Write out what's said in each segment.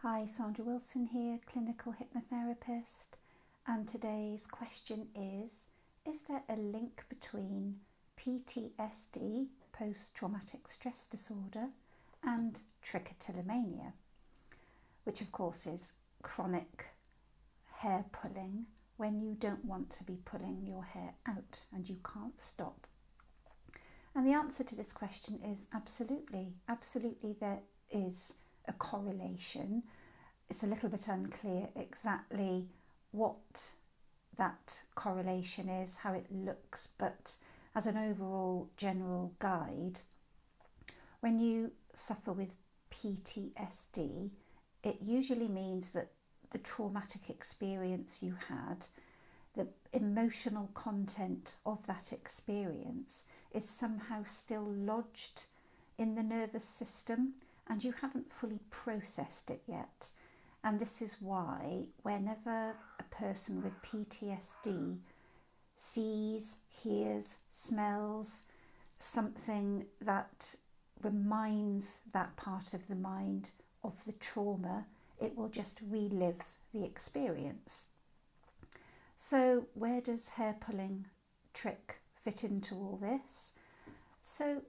Hi, Sandra Wilson here, clinical hypnotherapist, and today's question is there a link between PTSD, post-traumatic stress disorder, and trichotillomania, which of course is chronic hair pulling when you don't want to be pulling your hair out and you can't stop? And the answer to this question is absolutely there is a correlation. It's a little bit unclear exactly what that correlation is, how it looks, but as an overall general guide, when you suffer with PTSD, it usually means that the traumatic experience you had, the emotional content of that experience is somehow still lodged in the nervous system and you haven't fully processed it yet. And this is why whenever a person with PTSD sees, hears, smells something that reminds that part of the mind of the trauma, it will just relive the experience. So where does hair pulling trick fit into all this? So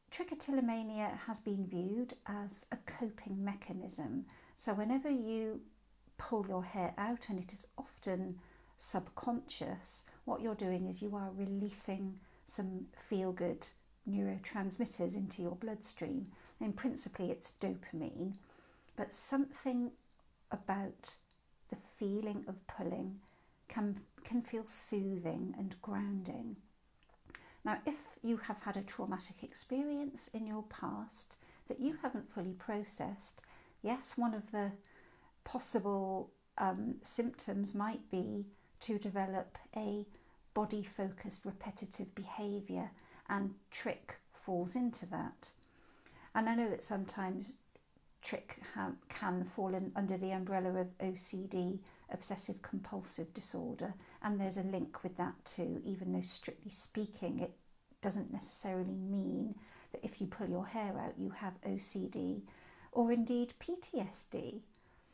trichotillomania has been viewed as a coping mechanism. So whenever you pull your hair out, and it is often subconscious, what you're doing is you are releasing some feel-good neurotransmitters into your bloodstream. And principally it's dopamine, but something about the feeling of pulling can feel soothing and grounding. Now, if you have had a traumatic experience in your past that you haven't fully processed, yes, one of the possible symptoms might be to develop a body-focused repetitive behaviour, and trick falls into that. And I know that sometimes trick can fall under the umbrella of OCD, obsessive compulsive disorder, and there's a link with that too, even though strictly speaking it doesn't necessarily mean that if you pull your hair out you have OCD or indeed PTSD.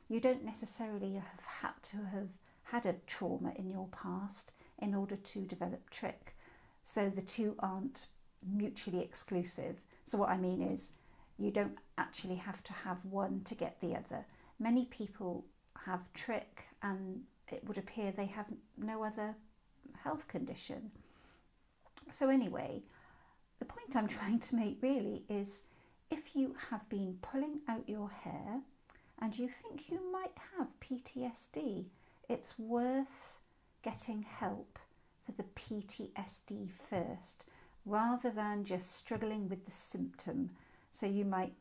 You don't necessarily have had to have had a trauma in your past in order to develop trick, so the two aren't mutually exclusive. So what I mean is you don't actually have to have one to get the other. Many people have trick and it would appear they have no other health condition. So anyway, the point I'm trying to make really is, if you have been pulling out your hair and you think you might have PTSD, it's worth getting help for the PTSD first, rather than just struggling with the symptom. So you might,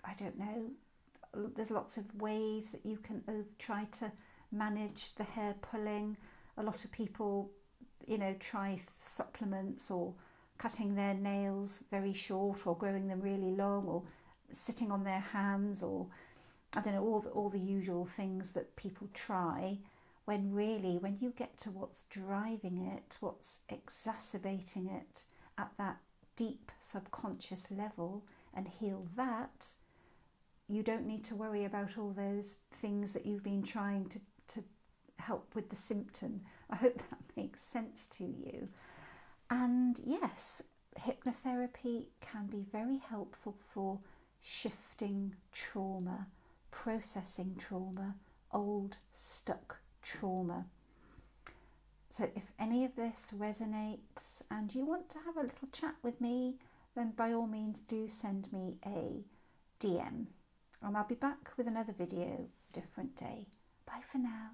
I don't know, there's lots of ways that you can try to manage the hair pulling. A lot of people, try supplements or cutting their nails very short or growing them really long or sitting on their hands, or I don't know, all the usual things that people try, when really when you get to what's driving it, what's exacerbating it at that deep subconscious level and heal that, you don't need to worry about all those things that you've been trying to help with the symptom. I hope that makes sense to you. And yes, hypnotherapy can be very helpful for shifting trauma, processing trauma, old stuck trauma. So if any of this resonates and you want to have a little chat with me, then by all means do send me a DM. And I'll be back with another video a different day. Bye for now.